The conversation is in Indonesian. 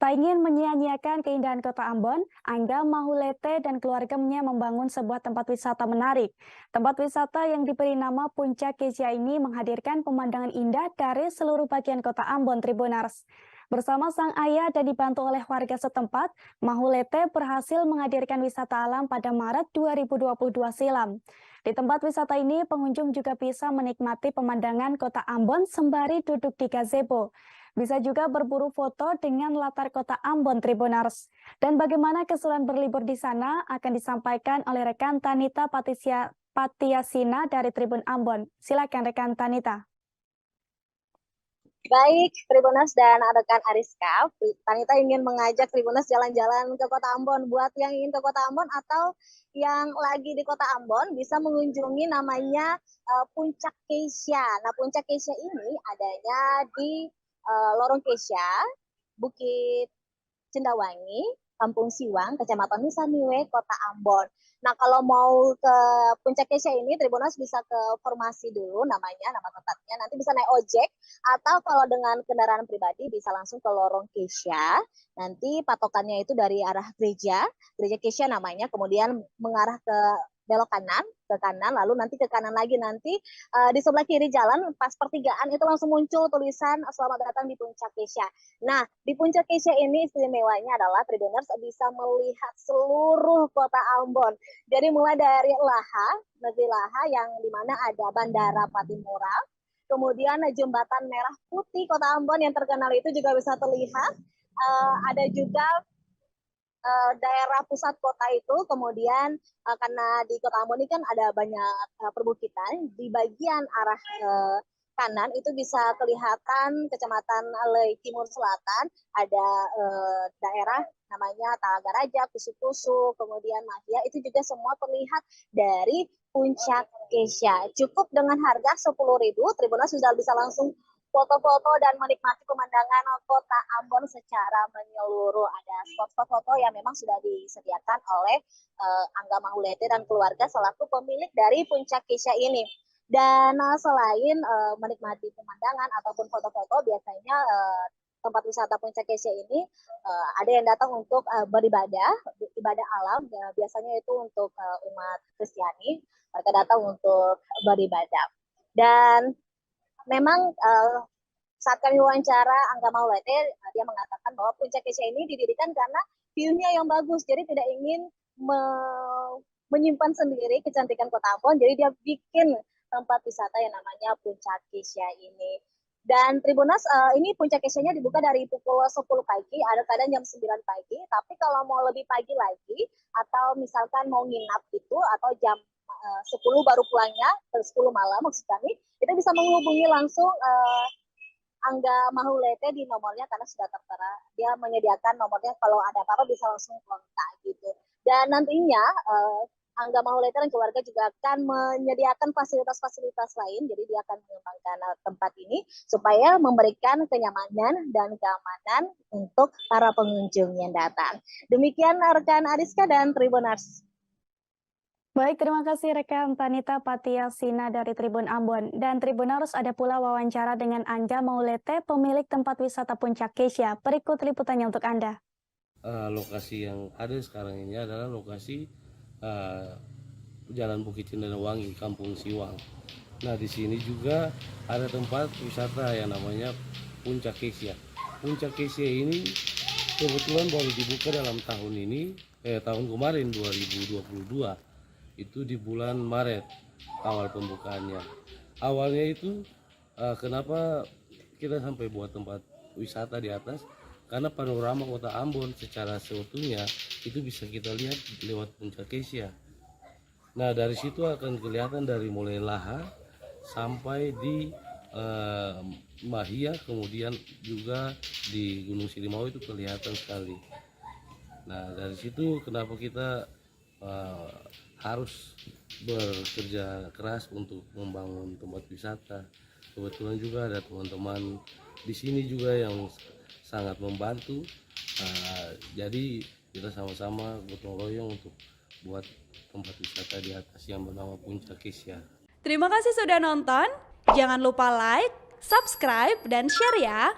Tak ingin menyia-nyiakan keindahan kota Ambon, Angga Mahulete dan keluarganya membangun sebuah tempat wisata menarik. Tempat wisata yang diberi nama Puncak Kesia ini menghadirkan pemandangan indah dari seluruh bagian kota Ambon, Tribuners. Bersama sang ayah dan dibantu oleh warga setempat, Mahulete berhasil menghadirkan wisata alam pada Maret 2022 silam. Di tempat wisata ini, pengunjung juga bisa menikmati pemandangan kota Ambon sembari duduk di gazebo. Bisa juga berburu foto dengan latar kota Ambon, Tribuners. Dan bagaimana keseruan berlibur di sana akan disampaikan oleh rekan Tanita Patiasina dari Tribun Ambon. Silakan rekan Tanita. Baik, Tribuners dan rekan Ariska, Tanita ingin mengajak Tribuners jalan-jalan ke Kota Ambon. Buat yang ingin ke Kota Ambon atau yang lagi di Kota Ambon, bisa mengunjungi namanya Puncak Kesia. Nah, Puncak Kesia ini adanya di Lorong Kesia, Bukit Cendawangi, Kampung Siwang, Kecamatan Nusaniwe, Kota Ambon. Nah, kalau mau ke Puncak Kesia ini, Tribuners bisa ke Formasi dulu namanya, nama tempatnya. Nanti bisa naik ojek, atau kalau dengan kendaraan pribadi bisa langsung ke Lorong Kesia. Nanti patokannya itu dari arah Gereja Kesia namanya, kemudian mengarah ke belok kanan, ke kanan, lalu nanti ke kanan lagi. Nanti di sebelah kiri jalan, pas pertigaan itu langsung muncul tulisan selamat datang di Puncak Kesia. Nah, di Puncak Kesia ini istimewanya adalah Tribuners bisa melihat seluruh kota Ambon. Jadi mulai dari Negeri Laha yang dimana ada Bandara Patimura, kemudian jembatan Merah Putih Kota Ambon yang terkenal itu juga bisa terlihat. Ada juga daerah pusat kota itu, kemudian karena di Kota Ambon ini kan ada banyak perbukitan, di bagian arah kanan itu bisa kelihatan Kecamatan Lei Timur Selatan, ada daerah namanya Talaga Raja, Kusu-Kusu, kemudian Mahia, itu juga semua terlihat dari Puncak Kesia. Cukup dengan harga 10.000, Tribuners sudah bisa langsung foto-foto dan menikmati pemandangan kota Ambon secara menyeluruh. Ada spot-spot foto yang memang sudah disediakan oleh Angga Mahulete dan keluarga selaku pemilik dari Puncak Kesia ini. Dan selain menikmati pemandangan ataupun foto-foto, biasanya tempat wisata Puncak Kesia ini ada yang datang untuk ibadah alam. Biasanya itu untuk umat Kristiani, mereka datang untuk beribadah. Dan memang saat kami wawancara Angga Mahulete, dia mengatakan bahwa Puncak Kesia ini didirikan karena view-nya yang bagus, jadi tidak ingin menyimpan sendiri kecantikan kota Ambon, jadi dia bikin tempat wisata yang namanya Puncak Kesia ini. Dan Tribuners, ini Puncak Kesia-nya dibuka dari pukul 10 pagi, ada kadang jam 9 pagi, tapi kalau mau lebih pagi lagi, atau misalkan mau nginap itu, atau jam 10 baru pulangnya, 10 malam maksud kami, kita bisa menghubungi langsung Angga Mahulete di nomornya karena sudah tertera. Dia menyediakan nomornya, kalau ada apa-apa bisa langsung kontak gitu. Dan nantinya Angga Mahulete dan keluarga juga akan menyediakan fasilitas-fasilitas lain. Jadi dia akan mengembangkan tempat ini supaya memberikan kenyamanan dan keamanan untuk para pengunjung yang datang. Demikian rekan Ariska dan Tribuners. Baik, terima kasih rekan Tanita Patiasina dari Tribun Ambon. Dan Tribuners, ada pula wawancara dengan Angga Mahulete, pemilik tempat wisata Puncak Kesia. Berikut liputannya untuk Anda. Lokasi yang ada sekarang ini adalah lokasi Jalan Bukit Cendawangi, Kampung Siwang. Nah, di sini juga ada tempat wisata yang namanya Puncak Kesia. Puncak Kesia ini kebetulan baru dibuka dalam tahun ini, tahun kemarin 2022. Itu di bulan Maret awal pembukaannya. Awalnya itu kenapa kita sampai buat tempat wisata di atas, karena panorama kota Ambon secara seutuhnya itu bisa kita lihat lewat Puncak Kesia. Nah, dari situ akan kelihatan dari mulai Laha sampai di Mahia, kemudian juga di Gunung Silimau itu kelihatan sekali. Nah, dari situ kenapa kita harus bekerja keras untuk membangun tempat wisata. Kebetulan juga ada teman-teman di sini juga yang sangat membantu. Jadi kita sama-sama gotong royong untuk buat tempat wisata di atas yang bernama Puncak Kesia. Terima kasih sudah nonton. Jangan lupa like, subscribe, dan share ya.